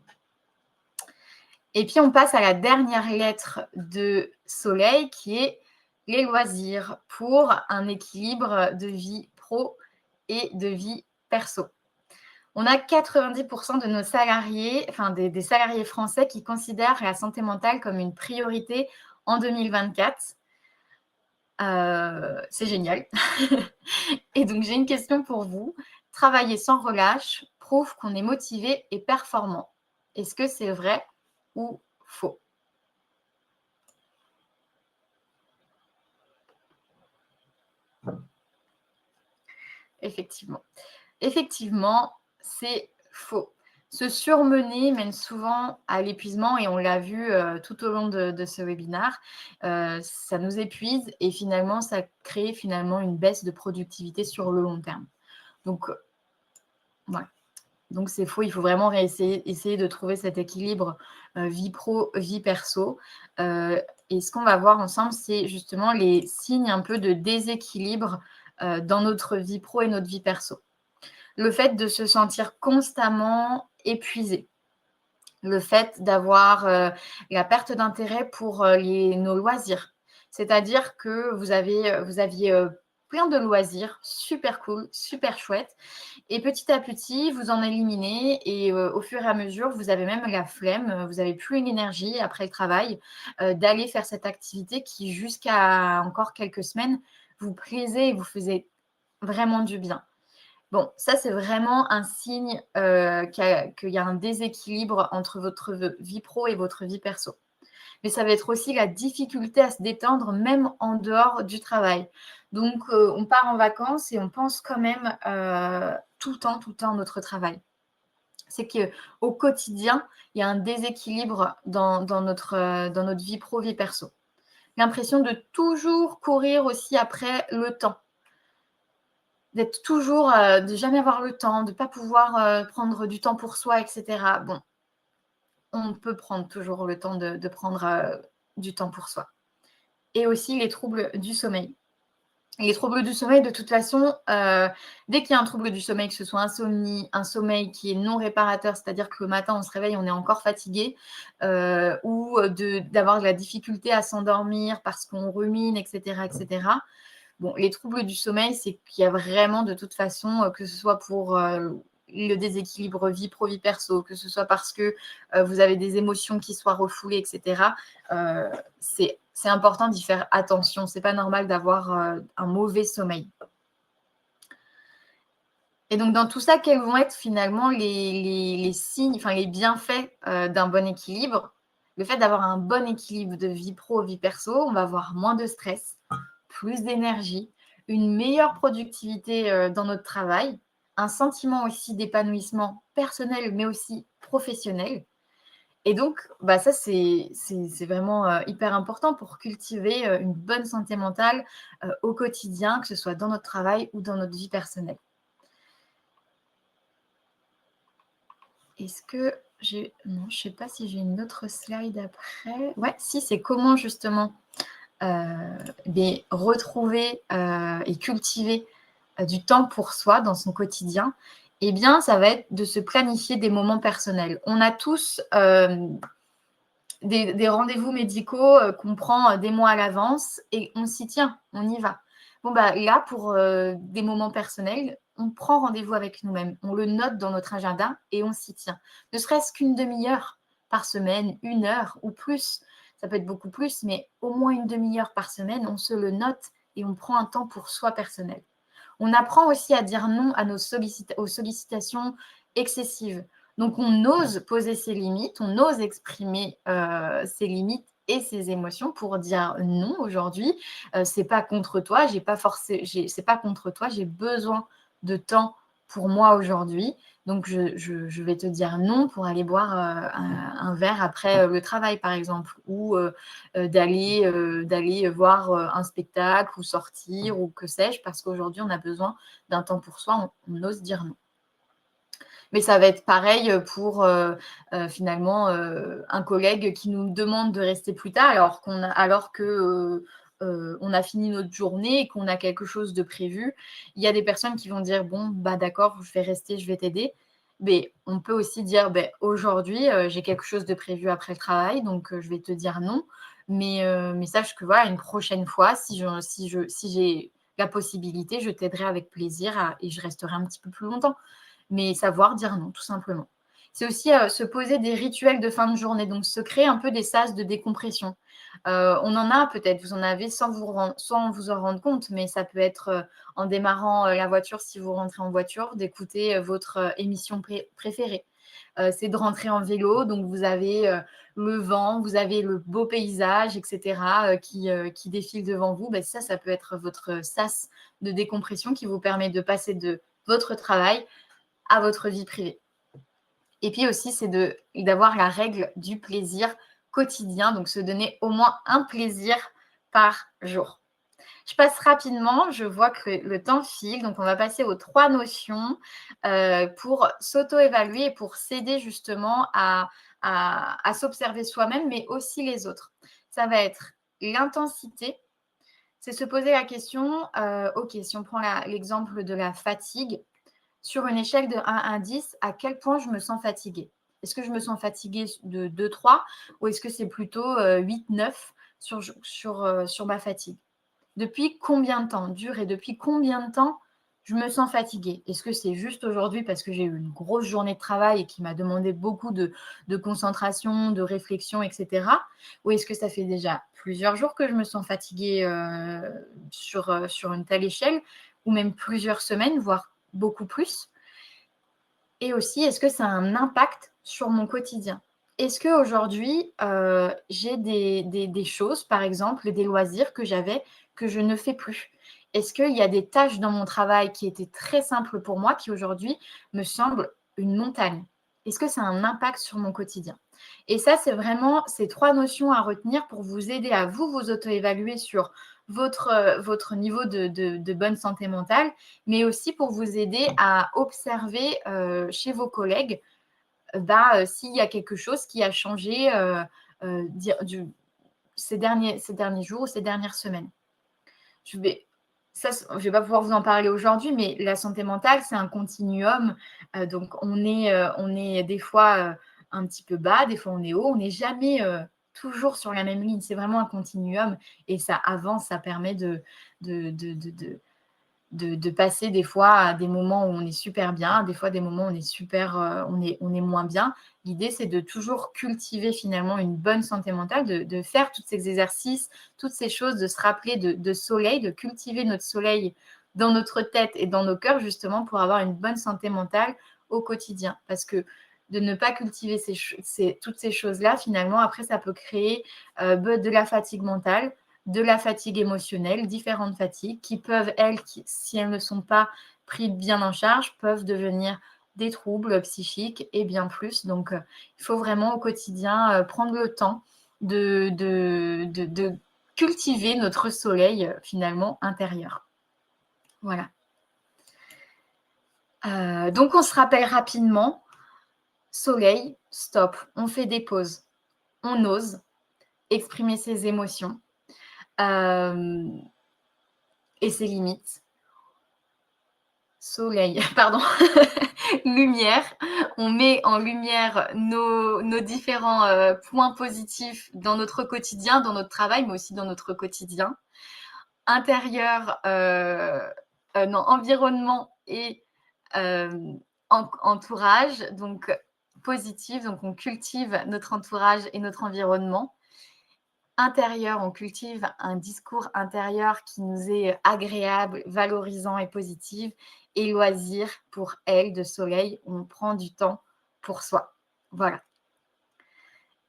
Et puis, on passe à la dernière lettre de Soleil qui est les loisirs pour un équilibre de vie pro et de vie perso. On a 90% de nos salariés, enfin des salariés français qui considèrent la santé mentale comme une priorité en 2024. C'est génial. Et donc, j'ai une question pour vous. Travailler sans relâche prouve qu'on est motivé et performant. Est-ce que c'est vrai ou faux? Effectivement. Effectivement, c'est faux. Se surmener mène souvent à l'épuisement et on l'a vu tout au long de ce webinaire. Ça nous épuise et finalement, ça crée finalement une baisse de productivité sur le long terme. Donc, voilà. Donc, c'est faux. Il faut vraiment essayer de trouver cet équilibre vie pro, vie perso. Et ce qu'on va voir ensemble, c'est justement les signes un peu de déséquilibre dans notre vie pro et notre vie perso. Le fait de se sentir constamment épuisé. Le fait d'avoir la perte d'intérêt pour nos loisirs. C'est-à-dire que vous aviez plein de loisirs super cool, super chouettes. Et petit à petit, vous en éliminez et au fur et à mesure, vous avez même la flemme, vous n'avez plus l'énergie après le travail d'aller faire cette activité qui, jusqu'à encore quelques semaines, vous plaisait et vous faisait vraiment du bien. Bon, ça, c'est vraiment un signe qu'il y a un déséquilibre entre votre vie pro et votre vie perso. Mais ça va être aussi la difficulté à se détendre, même en dehors du travail. Donc, on part en vacances et on pense quand même tout le temps à notre travail. C'est qu'au quotidien, il y a un déséquilibre dans notre vie pro, vie perso. L'impression de toujours courir aussi après le temps. D'être toujours, de jamais avoir le temps, de ne pas pouvoir prendre du temps pour soi, etc. Bon, on peut prendre toujours le temps de prendre du temps pour soi. et aussi les troubles du sommeil. Les troubles du sommeil, de toute façon, dès qu'il y a un trouble du sommeil, que ce soit insomnie, un sommeil qui est non réparateur, c'est-à-dire que le matin, on se réveille, on est encore fatigué, ou d'avoir de la difficulté à s'endormir parce qu'on rumine, etc., etc. Bon, les troubles du sommeil, c'est qu'il y a vraiment, de toute façon, que ce soit pour le déséquilibre vie pro, vie perso, que ce soit parce que vous avez des émotions qui soient refoulées, etc., c'est important d'y faire attention. C'est pas normal d'avoir un mauvais sommeil. Et donc, dans tout ça, quels vont être finalement les signes, enfin les bienfaits d'un bon équilibre? Le fait d'avoir un bon équilibre de vie pro, vie perso, on va avoir moins de stress, plus d'énergie, une meilleure productivité dans notre travail, un sentiment aussi d'épanouissement personnel, mais aussi professionnel. Et donc, ça, c'est vraiment hyper important pour cultiver une bonne santé mentale au quotidien, que ce soit dans notre travail ou dans notre vie personnelle. Est-ce que j'ai... Non, je ne sais pas si j'ai une autre slide après. Ouais, si, c'est comment justement retrouver et cultiver du temps pour soi dans son quotidien. Eh bien, ça va être de se planifier des moments personnels. On a tous des rendez-vous médicaux qu'on prend des mois à l'avance et on s'y tient, on y va. Bon, là, pour des moments personnels, on prend rendez-vous avec nous-mêmes, on le note dans notre agenda et on s'y tient. Ne serait-ce qu'une demi-heure par semaine, 1 heure ou plus, ça peut être beaucoup plus, mais au moins une demi-heure par semaine, on se le note et on prend un temps pour soi personnel. On apprend aussi à dire non à aux sollicitations excessives. Donc, on ose poser ses limites, on ose exprimer ses limites et ses émotions pour dire non aujourd'hui. C'est pas contre toi, c'est pas contre toi, j'ai besoin de temps pour moi aujourd'hui. Donc, je vais te dire non pour aller boire un verre après le travail, par exemple, ou d'aller voir un spectacle ou sortir ou que sais-je, parce qu'aujourd'hui, on a besoin d'un temps pour soi, on ose dire non. Mais ça va être pareil pour finalement un collègue qui nous demande de rester plus tard alors que on a fini notre journée et qu'on a quelque chose de prévu. Il y a des personnes qui vont dire bon, d'accord, je vais rester, je vais t'aider. Mais on peut aussi dire aujourd'hui, j'ai quelque chose de prévu après le travail, donc je vais te dire non. Mais sache que voilà, une prochaine fois, si j'ai la possibilité, je t'aiderai avec plaisir et je resterai un petit peu plus longtemps. Mais savoir dire non, tout simplement. C'est aussi se poser des rituels de fin de journée, donc se créer un peu des sas de décompression. On en a peut-être, vous en avez sans vous en rendre compte, mais ça peut être en démarrant la voiture, si vous rentrez en voiture, d'écouter votre émission préférée. C'est de rentrer en vélo, donc vous avez le vent, vous avez le beau paysage, etc., qui défile devant vous. Ça peut être votre sas de décompression qui vous permet de passer de votre travail à votre vie privée. Et puis aussi, c'est d'avoir la règle du plaisir quotidien, donc se donner au moins un plaisir par jour. Je passe rapidement, je vois que le temps file, donc on va passer aux 3 notions pour s'auto-évaluer et pour s'aider justement à s'observer soi-même, mais aussi les autres. Ça va être l'intensité, c'est se poser la question, ok, si on prend l'exemple de la fatigue, sur une échelle de 1 à 10, à quel point je me sens fatiguée? Est-ce que je me sens fatiguée de 2-3 ou est-ce que c'est plutôt 8-9 sur ma fatigue? Depuis combien de temps dure et depuis combien de temps je me sens fatiguée? Est-ce que c'est juste aujourd'hui parce que j'ai eu une grosse journée de travail et qui m'a demandé beaucoup de concentration, de réflexion, etc. Ou est-ce que ça fait déjà plusieurs jours que je me sens fatiguée sur une telle échelle ou même plusieurs semaines, voire beaucoup plus? Et aussi, est-ce que ça a un impact sur mon quotidien? Est-ce qu'aujourd'hui, j'ai des choses, par exemple, des loisirs que j'avais, que je ne fais plus? Est-ce qu'il y a des tâches dans mon travail qui étaient très simples pour moi, qui aujourd'hui me semblent une montagne? Est-ce que ça a un impact sur mon quotidien? Et ça, c'est vraiment ces 3 notions à retenir pour vous aider à vous auto-évaluer sur votre niveau de bonne santé mentale, mais aussi pour vous aider à observer chez vos collègues s'il y a quelque chose qui a changé ces derniers jours ou ces dernières semaines. Je vais pas pouvoir vous en parler aujourd'hui, mais la santé mentale, c'est un continuum. Donc, on est des fois un petit peu bas, des fois on est haut. On n'est jamais toujours sur la même ligne. C'est vraiment un continuum et ça avance, ça permet de passer des fois à des moments où on est super bien, des fois des moments où on est on est moins bien. L'idée, c'est de toujours cultiver finalement une bonne santé mentale, de faire tous ces exercices, toutes ces choses, de se rappeler de soleil, de cultiver notre soleil dans notre tête et dans nos cœurs, justement, pour avoir une bonne santé mentale au quotidien. Parce que de ne pas cultiver toutes ces choses-là, finalement, après, ça peut créer de la fatigue mentale, de la fatigue émotionnelle, différentes fatigues qui peuvent, si elles ne sont pas prises bien en charge, peuvent devenir des troubles psychiques et bien plus. Donc, il faut vraiment au quotidien prendre le temps de cultiver notre soleil finalement intérieur. Voilà. Donc, on se rappelle rapidement, soleil, stop, on fait des pauses, on ose exprimer ses émotions. Et ses limites. Soleil, pardon, lumière. On met en lumière nos différents points positifs dans notre quotidien, dans notre travail, mais aussi dans notre quotidien. Intérieur, environnement et entourage, donc positif. Donc on cultive notre entourage et notre environnement. Intérieur, on cultive un discours intérieur qui nous est agréable, valorisant et positif. Et loisir, pour elle, de soleil, on prend du temps pour soi. Voilà.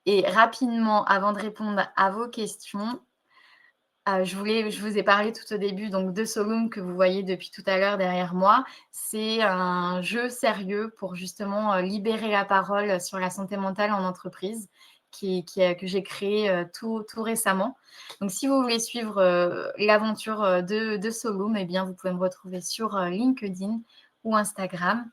Et rapidement, avant de répondre à vos questions, je vous ai parlé tout au début donc, de Solum que vous voyez depuis tout à l'heure derrière moi. C'est un jeu sérieux pour justement libérer la parole sur la santé mentale en entreprise que j'ai créé tout récemment. Donc, si vous voulez suivre l'aventure de Solum, eh bien, vous pouvez me retrouver sur LinkedIn ou Instagram.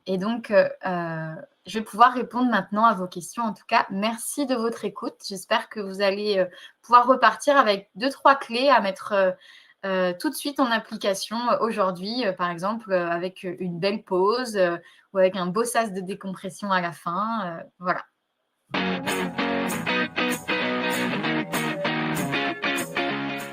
Et donc, je vais pouvoir répondre maintenant à vos questions. En tout cas, merci de votre écoute. J'espère que vous allez pouvoir repartir avec 2-3 clés à mettre tout de suite en application aujourd'hui, par exemple, avec une belle pause ou avec un beau sas de décompression à la fin. Voilà.